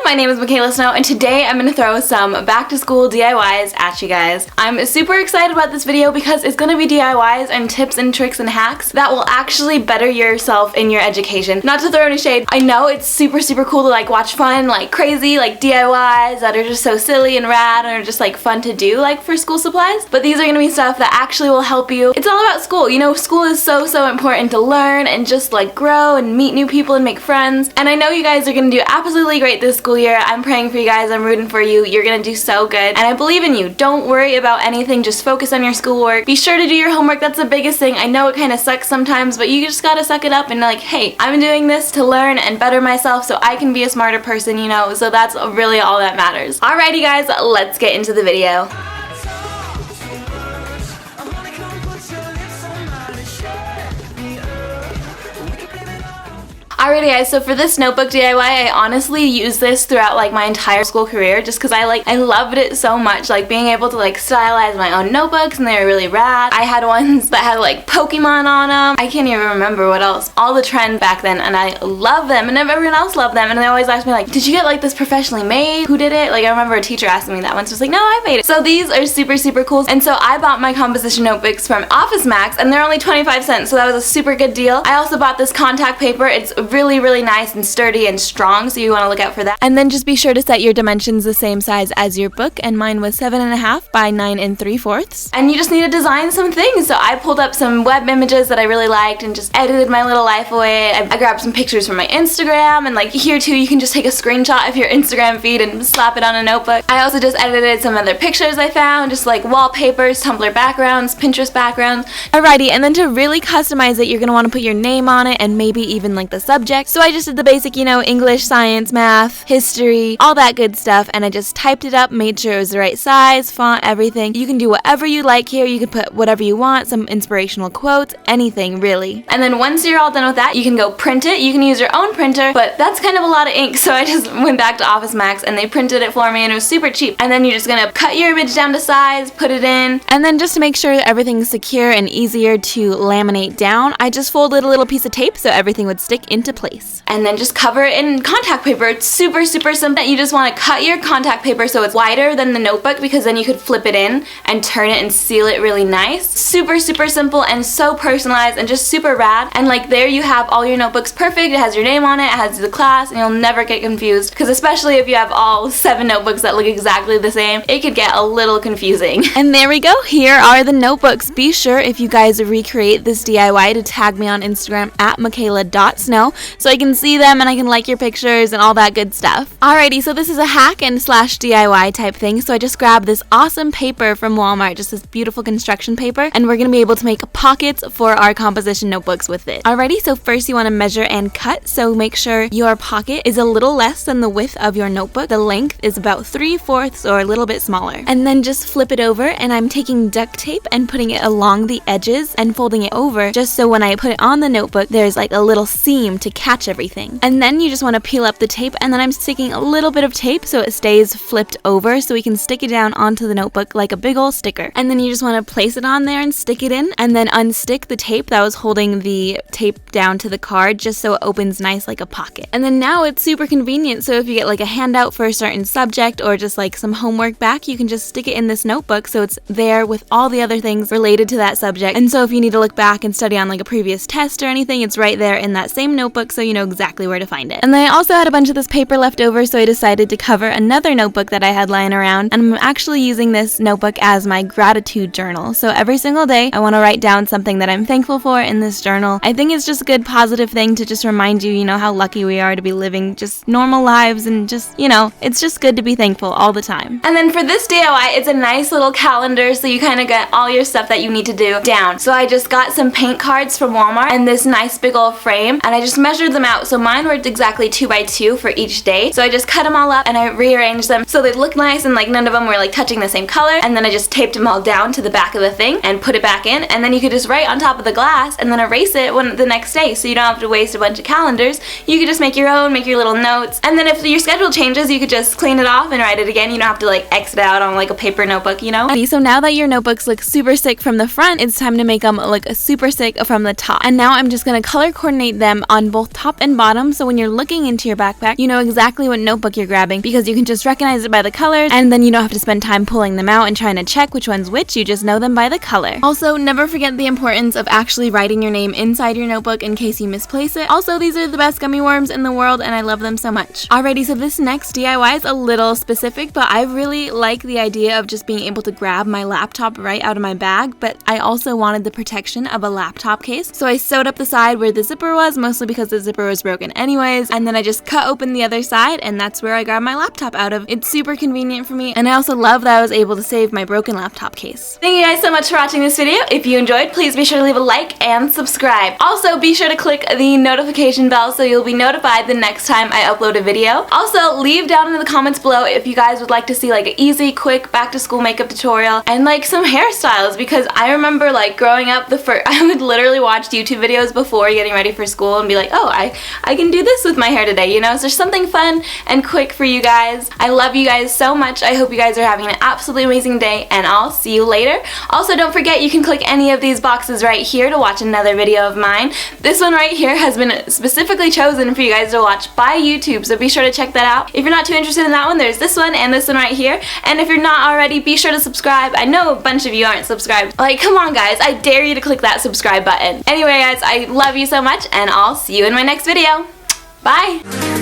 my name is Mikayla Snow, and today I'm going to throw some back to school DIYs at you guys. I'm super excited about this video because it's going to be DIYs and tips and tricks and hacks that will actually better yourself in your education. Not to throw any shade, I know it's super cool to like watch fun, like crazy, like DIYs that are just so silly and rad and are just like fun to do like for school supplies, but these are going to be stuff that actually will help you. It's all about school. You know, school is so important to learn and just like grow and meet new people and make friends, and I know you guys are going to do absolutely great this school year. I'm praying for you guys. I'm rooting for you. You're gonna do so good, and I believe in you. Don't worry about anything. Just focus on your schoolwork. Be sure to do your homework. That's the biggest thing. I know it kind of sucks sometimes, but you just gotta suck it up and like, hey, I'm doing this to learn and better myself so I can be a smarter person, you know, so that's really all that matters. Alrighty guys, let's get into the video. Alrighty guys, so for this notebook DIY, I honestly use this throughout like my entire school career just because I loved it so much, like being able to like stylize my own notebooks, and they were really rad. I had ones that had like Pokemon on them. I can't even remember what else. All the trend back then, and I love them, and everyone else loved them, and they always asked me like, did you get like this professionally made? Who did it? Like I remember a teacher asking me that once. I was like, no, I made it. So these are super cool, and so I bought my composition notebooks from Office Max, and they're only 25 cents, so that was a super good deal. I also bought this contact paper. It's really nice and sturdy and strong, so you want to look out for that. And then just be sure to set your dimensions the same size as your book, and mine was 7.5 by 9 3/4. And you just need to design some things, so I pulled up some web images that I really liked and just edited my little life away. I grabbed some pictures from my Instagram, and like here too, you can just take a screenshot of your Instagram feed and slap it on a notebook. I also just edited some other pictures I found, just like wallpapers, Tumblr backgrounds, Pinterest backgrounds. Alrighty, and then to really customize it, you're going to want to put your name on it and maybe even like the subject. So I just did the basic, you know, English, science, math, history, all that good stuff, and I just typed it up, made sure it was the right size, font, everything. You can do whatever you like here. You can put whatever you want, some inspirational quotes, anything really. And then once you're all done with that, you can go print it. You can use your own printer, but that's kind of a lot of ink, so I just went back to Office Max and they printed it for me, and it was super cheap. And then you're just gonna cut your image down to size, put it in, and then just to make sure that everything's secure and easier to laminate down, I just folded a little piece of tape so everything would stick into place. And then just cover it in contact paper. It's super simple. You just want to cut your contact paper so it's wider than the notebook, because then you could flip it in and turn it and seal it really nice. Super simple and so personalized and just super rad. And like there you have all your notebooks perfect. It has your name on it, it has the class, and you'll never get confused, because especially if you have all 7 notebooks that look exactly the same, it could get a little confusing. And there we go. Here are the notebooks. Be sure if you guys recreate this DIY to tag me on Instagram at Mikayla.snow so I can see them and I can like your pictures and all that good stuff. Alrighty, so this is a hack and slash DIY type thing. So I just grabbed this awesome paper from Walmart, just this beautiful construction paper, and we're going to be able to make pockets for our composition notebooks with it. Alrighty, so first you want to measure and cut, so make sure your pocket is a little less than the width of your notebook. The length is about 3/4 or a little bit smaller. And then just flip it over, and I'm taking duct tape and putting it along the edges and folding it over just so when I put it on the notebook, there's like a little seam to catch everything. And then you just want to peel up the tape, and then I'm sticking a little bit of tape so it stays flipped over so we can stick it down onto the notebook like a big old sticker. And then you just want to place it on there and stick it in, and then unstick the tape that was holding the tape down to the card just so it opens nice like a pocket. And then now it's super convenient, so if you get like a handout for a certain subject or just like some homework back, you can just stick it in this notebook so it's there with all the other things related to that subject. And so if you need to look back and study on like a previous test or anything, it's right there in that same notebook so you know exactly where to find it. And then I also had a bunch of this paper left over, so I decided to cover another notebook that I had lying around, and I'm actually using this notebook as my gratitude journal. So every single day I want to write down something that I'm thankful for in this journal. I think it's just a good positive thing to just remind you, you know, how lucky we are to be living just normal lives, and just, you know, it's just good to be thankful all the time. And then for this DIY, it's a nice little calendar, so you kind of get all your stuff that you need to do down. So I just got some paint cards from Walmart and this nice big old frame, and I just measured them out. So mine were exactly 2 by 2 for each day. So I just cut them all up and I rearranged them so they'd look nice, and like none of them were like touching the same color. And then I just taped them all down to the back of the thing and put it back in, and then you could just write on top of the glass and then erase it the next day, so you don't have to waste a bunch of calendars. You could just make your own, make your little notes, and then if your schedule changes, you could just clean it off and write it again. You don't have to like exit out on like a paper notebook, you know? So now that your notebooks look super sick from the front, it's time to make them look super sick from the top. And now I'm just gonna color coordinate them on both top and bottom, so when you're looking into your backpack, you know exactly what notebook you're grabbing because you can just recognize it by the colors, and then you don't have to spend time pulling them out and trying to check which one's which. You just know them by the color. Also, never forget the importance of actually writing your name inside your notebook in case you misplace it. Also, these are the best gummy worms in the world and I love them so much. Alrighty, so this next DIY is a little specific, but I really like the idea of just being able to grab my laptop right out of my bag, but I also wanted the protection of a laptop case. So I sewed up the side where the zipper was, mostly because the zipper was broken anyways, and then I just cut open the other side and that's where I grabbed my laptop out of. It's super convenient for me, and I also love that I was able to save my broken laptop case. Thank you guys so much for watching this video. If you enjoyed, please be sure to leave a like and subscribe. Also, be sure to click the notification bell so you'll be notified the next time I upload a video. Also, leave down in the comments below if you guys would like to see like an easy, quick back-to-school makeup tutorial and like some hairstyles, because I remember like growing up, I would literally watch YouTube videos before getting ready for school and be like, oh, I can do this with my hair today, you know? So there's something fun and quick for you guys. I love you guys so much. I hope you guys are having an absolutely amazing day, and I'll see you later. Also, don't forget you can click any of these boxes right here to watch another video of mine. This one right here has been specifically chosen for you guys to watch by YouTube, so be sure to check that out. If you're not too interested in that one, there's this one and this one right here. And if you're not already, be sure to subscribe. I know a bunch of you aren't subscribed. Like, come on guys, I dare you to click that subscribe button. Anyway guys, I love you so much and I'll see you in my next video. Bye!